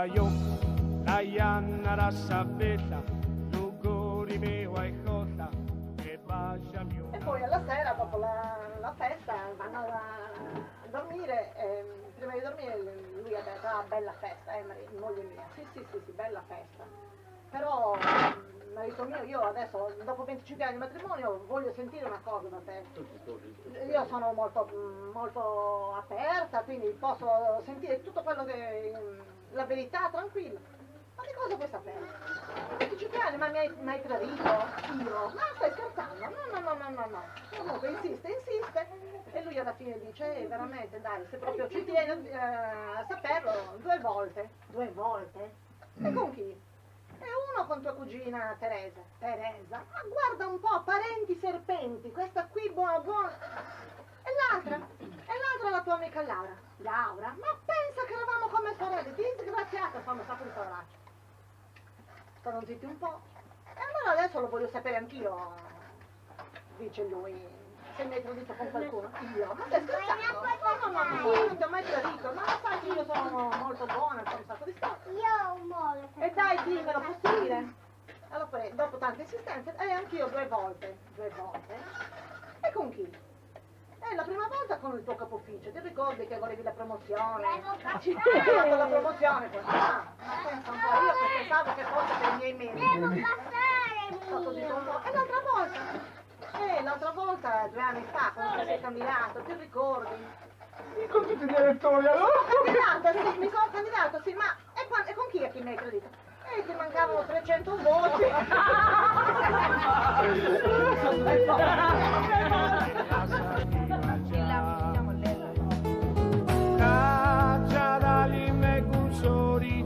io, la Ianna Rassabetta, Luguri mio ai cotta, e bacia mio. E poi alla sera, dopo la festa, vanno a dormire, prima di dormire lui ha detto, ah, bella festa, moglie mia, sì, bella festa. Però, marito mio, io adesso, dopo 25 anni di matrimonio, voglio sentire una cosa da te. Io sono molto aperta, quindi posso sentire tutto quello che, la verità, tranquilla. Ma di cosa vuoi sapere? 25 anni, ma mi hai tradito? Io? Ma stai scherzando? No. Comunque insiste, e lui alla fine dice, veramente, dai, se proprio ci tieni a saperlo, 2 volte. 2 volte? E con chi? E uno con tua cugina Teresa. Teresa? Ma guarda un po', parenti serpenti, questa qui buona. E l'altra la tua amica Laura. Laura? Ma pensa che eravamo come sorelle, disgraziata, sono stato un coraggio. Stanno zitti un po'. E allora adesso lo voglio sapere anch'io, dice lui. Se mi hai tradito con qualcuno? Io? Ma stai scherzando? No, io non ti ho mai tradito, ma lo sai che io sono molto buona, c'ho un sacco di storie. Io un mole. E dai, dimmelo, posso dire? Allora poi, dopo tante insistenze, anch'io 2 volte. E con chi? La prima volta con il tuo capo ufficio, ti ricordi che volevi la promozione? Ci hai fatto la promozione, poi. Ma pensa un po', io che pensavo che fosse per i miei meri. E l'altra volta, 2 anni fa, quando ti sei candidato, ti ricordi? Con tutti i direttori, allora? Mi sono candidato, sì, ma e con chi è che mi hai credito? Ti mancavano 300 voti. Cacciarali me cursori,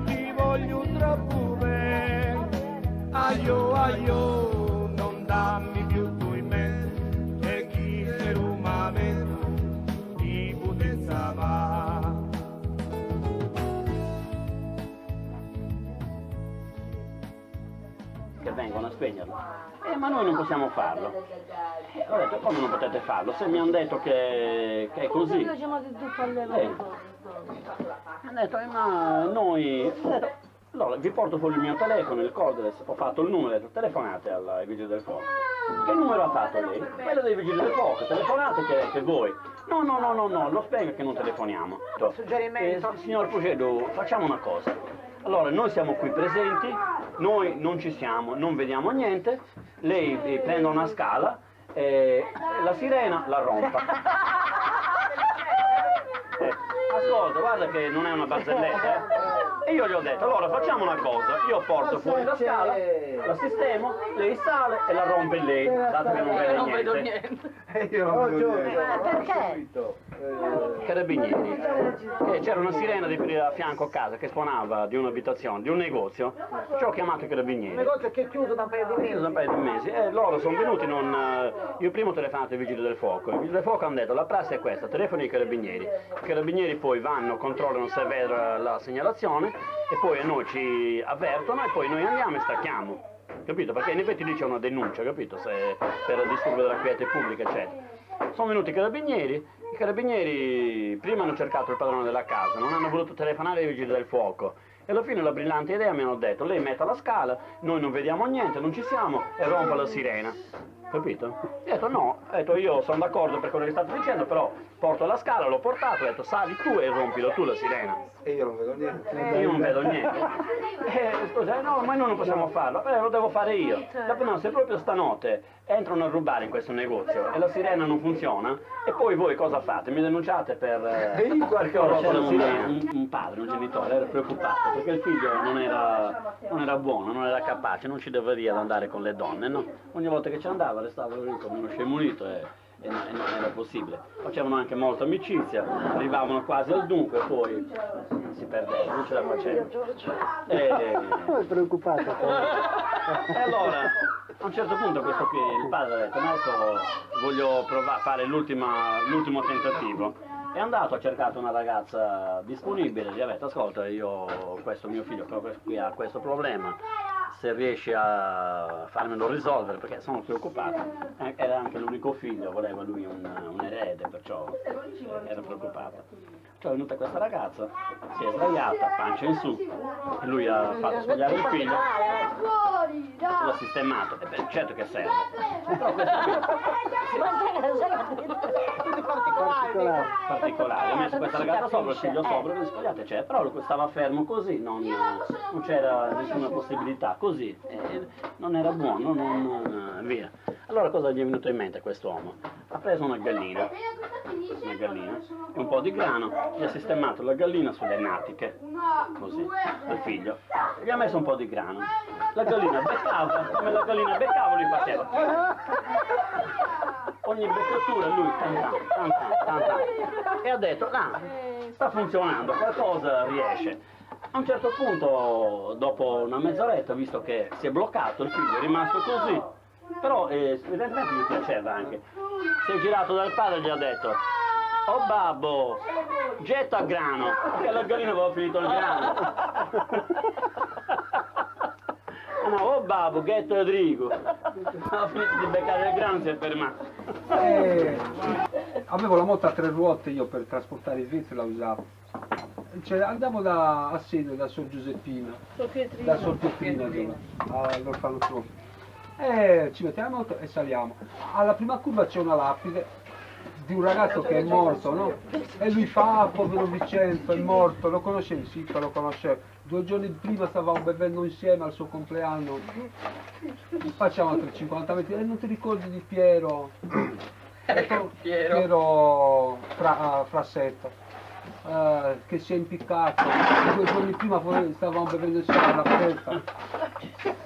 ti voglio troppo bene. Aio, non dammi più tu in me, e chi per umamente ti potezza va. Che vengono a spegnerlo. Ma noi non possiamo farlo. Ho detto, come non potete farlo? Se mi hanno detto che è così. Hanno detto, ma noi... Allora, vi porto fuori il mio telefono, il cordless, ho fatto il numero, ho detto, telefonate ai vigili del fuoco. Che numero ha fatto lei? Quello dei vigili del fuoco, telefonate che voi. No, lo spiego che non telefoniamo. Suggerimento. Signor Pucedo, facciamo una cosa. Allora, noi siamo qui presenti, noi non ci siamo, non vediamo niente, lei prende una scala e la sirena la rompa. Ascolta, guarda che non è una barzelletta, E io gli ho detto, allora facciamo una cosa, io porto fuori la scala, la sistemo, lei sale e la rompe lei, dato che non vedo niente. Io non vedo niente. Perché? Carabinieri, c'era una sirena a fianco a casa che suonava di un'abitazione, di un negozio, ci ho chiamato i carabinieri. Un negozio che è chiuso da un paio di mesi. E loro sono venuti, io prima ho telefonato ai vigili del fuoco, i vigili del fuoco hanno detto la prassi è questa, telefoni ai carabinieri, i carabinieri poi vanno, controllano se è vera la segnalazione e poi a noi ci avvertono e poi noi andiamo e stacchiamo, capito? Perché in effetti lì c'è una denuncia, capito? Per disturbo della quiete pubblica, eccetera. Sono venuti i carabinieri prima hanno cercato il padrone della casa, non hanno voluto telefonare ai vigili del fuoco e alla fine la brillante idea mi hanno detto lei metta la scala, noi non vediamo niente, non ci siamo e rompa la sirena, capito? E ho detto no, io sono d'accordo per quello che state dicendo, però porto la scala, l'ho portato, ho detto sali tu e rompilo tu la sirena. E io non vedo niente. Io non vedo niente. Scusa, no, ma noi non possiamo farlo, lo devo fare io. Dopo no, se proprio stanotte entrano a rubare in questo negozio e la sirena non funziona, e poi voi cosa fate? Mi denunciate per... perché ho rotto la sirena. Un padre, un genitore, era preoccupato perché il figlio non era buono, non era capace, non ci doveva ad andare con le donne, no? Ogni volta che ci andava restava lì come uno scemunito e non era possibile. Facevano anche molta amicizia, arrivavano quasi al dunque, poi si perdeva, non ce la facevano. È preoccupato. E allora, a un certo punto questo qui, il padre ha detto, adesso voglio provare a fare l'ultimo tentativo. È andato, ha cercato una ragazza disponibile, gli ha detto, ascolta, questo mio figlio qui ha questo problema, se riesci a farmelo risolvere, perché sono preoccupato. Era anche l'unico figlio, voleva lui un erede, perciò era preoccupato. Cioè è venuta questa ragazza, si è sdraiata, pancia in su, e lui ha fatto svegliare il figlio, l'ha sistemato, e beh, certo che serve. Però questo Tutti particolari. particolare, ha messo questa ragazza sopra, il figlio sopra, le spogliate c'è, però lui stava fermo così, non c'era nessuna possibilità, così, non era buono, via. Allora cosa gli è venuto in mente a quest'uomo? Ha preso una gallina e un po' di grano, gli ha sistemato la gallina sulle natiche, così, del figlio, e gli ha messo un po' di grano. La gallina beccava, come la gallina beccava lui faceva. Ogni beccatura lui tan. E ha detto, sta funzionando, qualcosa riesce. A un certo punto, dopo una mezz'oretta, visto che si è bloccato, il figlio è rimasto così, però evidentemente gli piaceva anche. Si è girato dal padre e gli ha detto, oh babbo, getta grano, perché la gallina aveva finito il grano. No, oh babbo, getta Rodrigo. Ha finito di beccare il grano, si è fermato. Avevo la moto a 3 ruote io per trasportare i vetri, la usavo. Cioè, andavo a Seno, da Sor Giuseppina, da Sor Pietrina, all'orfanotrofio. Ci mettiamo la moto e saliamo. Alla prima curva c'è una lapide di un ragazzo che è morto, no? E lui fa, povero Vincenzo, è morto, lo conoscevi? Sì, che lo conoscevo. 2 giorni prima stavamo bevendo insieme al suo compleanno. Facciamo altri 50 metri. E non ti ricordi di Piero? Piero Frassetto. Che si è impiccato. 2 giorni prima stavamo bevendo insieme alla festa.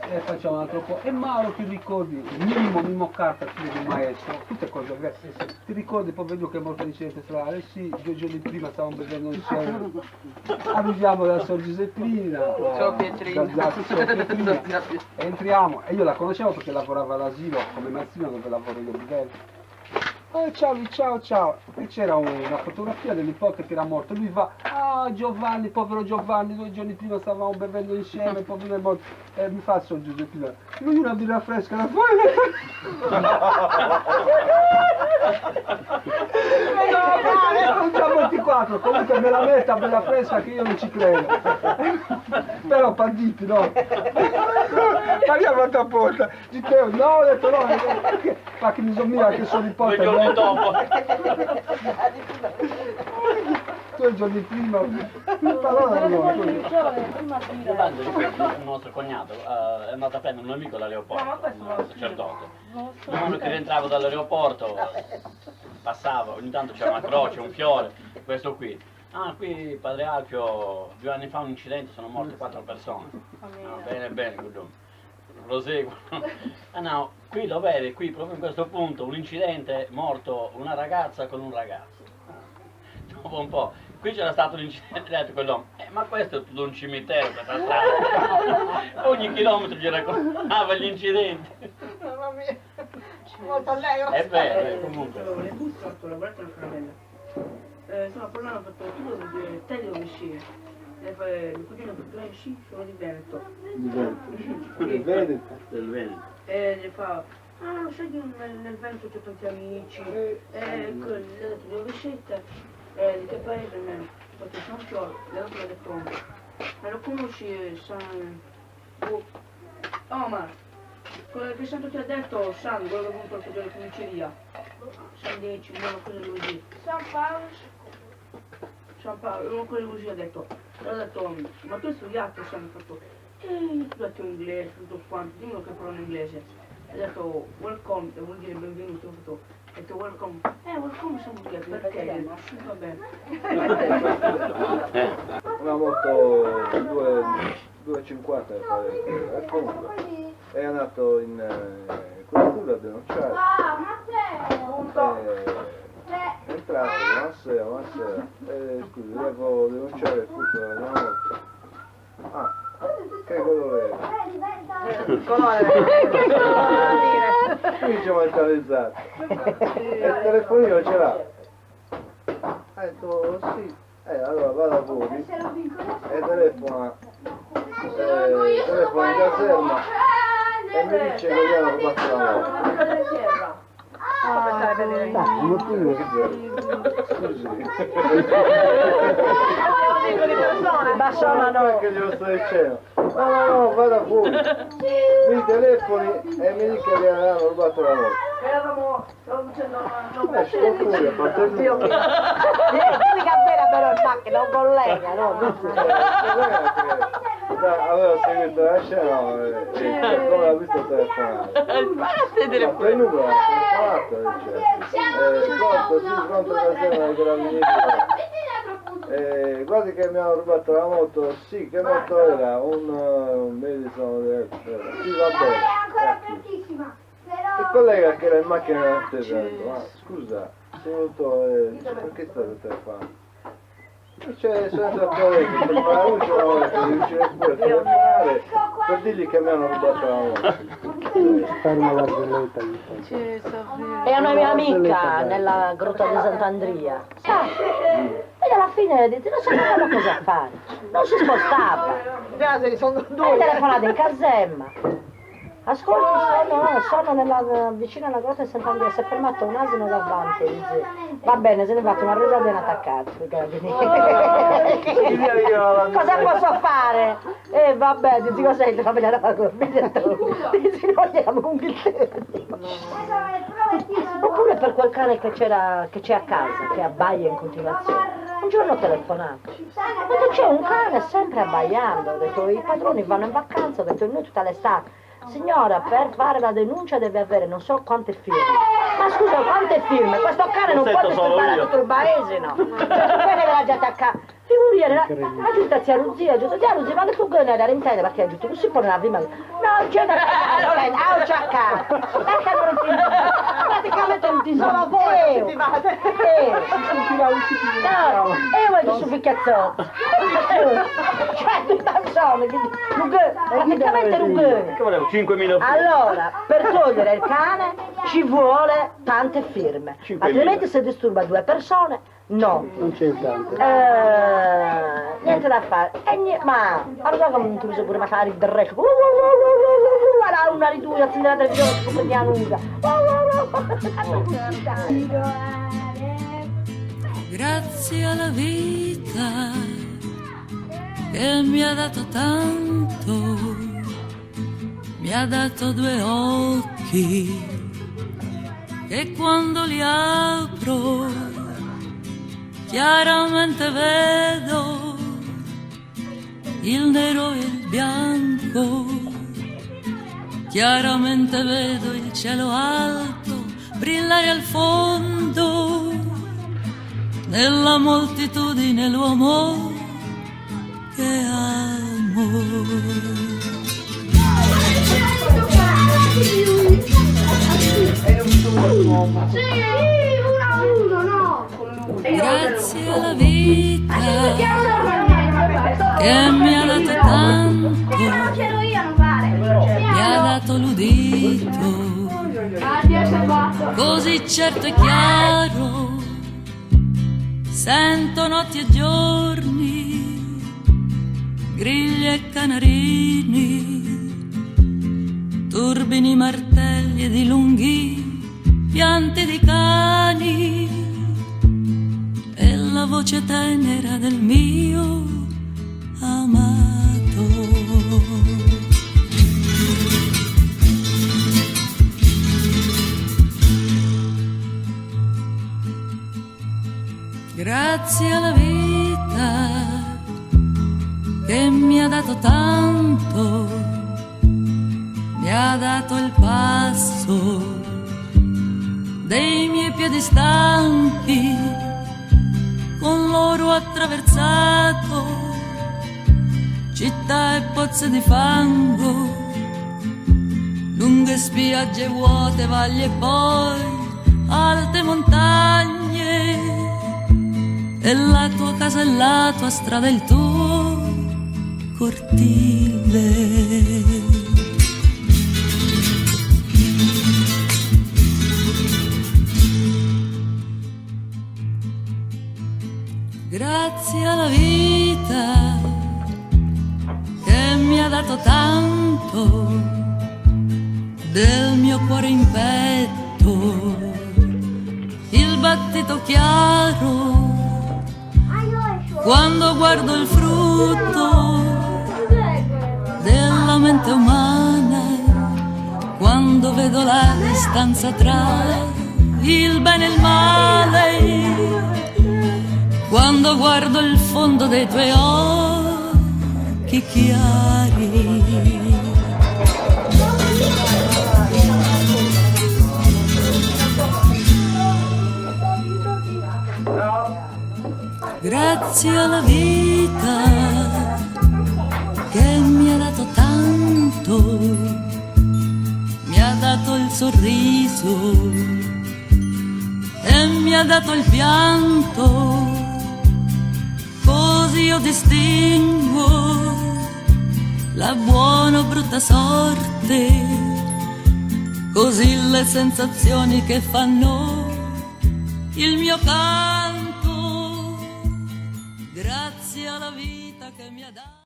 E facciamo un altro po'. E Mauro, ti ricordi? Mimmo Carta, figlio del maestro, tutte cose vere. Ti ricordi poverino che è morto in incidente stradale? Sì, 2 giorni prima stavamo bevendo insieme. Arriviamo da Sor Giuseppina, da Sor Pietrina, entriamo, e io la conoscevo perché lavorava all'asilo come mazzina dove lavoro io di Belgio. Ciao. E c'era una fotografia del nipote che era morto. Lui va, Giovanni, povero Giovanni, 2 giorni prima stavamo bevendo insieme, povero è morto. E mi fa Sor Giuseppina, lui una birra fresca, la fai? Sono già 24, comunque me la metta bella fresca che io non ci credo. Però partiti, no? Andiamo a porta. Dicevo, no, ho detto no, fa che mi sono mia che sono nipote. 2 giorni dopo. 2 giorni prima. Giovanni, il nostro cognato, è andato a prendere un amico dall'aeroporto, un sacerdote. Uno che rientrava dall'aeroporto, passava, ogni tanto c'era una croce, un fiore, questo qui. Qui Padre Alfio, 2 anni fa un incidente, sono morte 4 persone. Bene, good. Proseguo. No, qui lo vedi, qui proprio in questo punto, un incidente, morto una ragazza con un ragazzo. Dopo un po', qui c'era stato l'incidente, ha detto quell'uomo, ma questo è tutto un cimitero questa strada. Ogni chilometro gli raccontava gli incidenti. Mamma mia, molto allegro. È vero, comunque. Le busse ho lavorato alla Caramella. Sono parlando, ho fatto tutto di te devo uscire. Le cugine per 3 uscire sono di Veneto. Del Veneto? Del Veneto. E le fa, lo sai che nel Veneto c'ho tanti amici. Le ho detto dove siete? Di che paese almeno? Ho fatto San Fiore, le ho detto, ma lo conosci San... Oh ma, quello che santo ti ha detto San, quello che è venuto a fare la comiceria. San 10, una cosa così. San Paolo, una cosa così ha detto. Ho detto, ma tu hai studiato? San fatto, io ho studiato inglese, tutto quanto, dimmi che parlo in inglese. Ha detto, welcome, che vuol dire benvenuto. Ho detto, welcome. Welcome siamo qui, perché? Va bene. Una moto 2,50 e comunque è andato in quella curva a denunciare. È entrato, buonasera. Scusi, devo denunciare il furto della mia moto. Che colore è? Colore. Qui ci ho mentalizzato. E il telefonino ce l'ha. Ha detto sì. Allora vado fuori e telefona in caserma e mi dice che gli hanno rubato la moto. Come stare per dire? Dai, un motivo. Tipo di persone. Ma sono no. Che glielo sto dicendo. No, vada fuori. Mi telefoni e mi dica che hanno rubato la moto. Stavo dicendo, non Sto fuori, a parte il mio. Dimmi che appena però in macchina, un collega, no? Aveva seguito la scena e come l'ha visto telefonare. Ma il numero ha telefonato, dice. Pronto, sì, pronto, casella dei carabinieri. Guardi che mi hanno rubato la moto, sì, che moto era? Un Madison, sì, va bene. Il collega che era in macchina mi ha detto, ma scusa, sei venuto, dice, perché state telefonando? Dice, sono andato a letto, per fare la luce una volta, devi uscire fuori a telefonare per dirgli che mi hanno rubato la moto. Fare una barzelletta. E una mia amica nella grotta di Sant'Andria. E alla fine non sapevano cosa fare. Non si spostava. Già se ne sono E due. telefonate in casemma. Ascolti, sono vicino alla grotta di Sant'Andrea, si è fermato un asino davanti, dice, va bene, se ne è fatto una risata e un attaccato. Cosa posso fare? Vabbè, dici cos'è il familiare della corbiglietto? Dici no, gliela con Oppure per quel cane che c'è a casa, che abbaia in continuazione. Un giorno ho telefonato. Ho detto c'è un cane sempre abbaiando, ho detto i padroni vanno in vacanza, ho detto noi tutta l'estate. Signora, per fare la denuncia deve avere non so quante firme. Ma scusa, quante firme? Questo cane non può disturbare tutto il paese, no? Cioè, poi deve la gente a casa. Figuriere, la giunta zia Ruzia, ma che tu che ne intende perché è giusto, non si pone la prima. No, c'è da non c'è a casa. Perché non intende? Praticamente non ti sono voi. No, io voglio su picchiazzotto. Cioè, due persone, praticamente rughe. Che volevo? 5.000 Allora, per togliere il cane ci vuole tante firme, 5.000. altrimenti se disturba due persone, no. Non c'è tanto. Niente da fare. Ma allora come tu mi sei pure fare il dreccio. Una di due, accendere la televisione, come ti annuncia. Grazie alla vita che mi ha dato tanto, mi ha dato due occhi che quando li apro chiaramente vedo il nero e il bianco, chiaramente vedo il cielo alto brillare al fondo, nella moltitudine l'uomo che amo. Grazie alla vita che mi ha dato tanto, mi ha dato l'udito, così certo e chiaro, sento notti e giorni, grilli e canarini, turbini martelli ed i lunghi pianti di cani, e la voce tenera del mio amato. Grazie alla vita che mi ha dato tanto, mi ha dato il passo dei miei piedi stanchi, con loro ho attraversato città e pozze di fango, lunghe spiagge vuote, valli e poi alte montagne, e la tua casa e la tua strada, il tuo cortile. Grazie alla vita che mi ha dato tanto, del mio cuore in petto battito chiaro, quando guardo il frutto della mente umana, quando vedo la distanza tra il bene e il male, quando guardo il fondo dei tuoi occhi chiari. Grazie alla vita che mi ha dato tanto, mi ha dato il sorriso e mi ha dato il pianto, così io distingo la buona o brutta sorte, così le sensazioni che fanno il mio canto. Grazie alla vita che mi ha dato.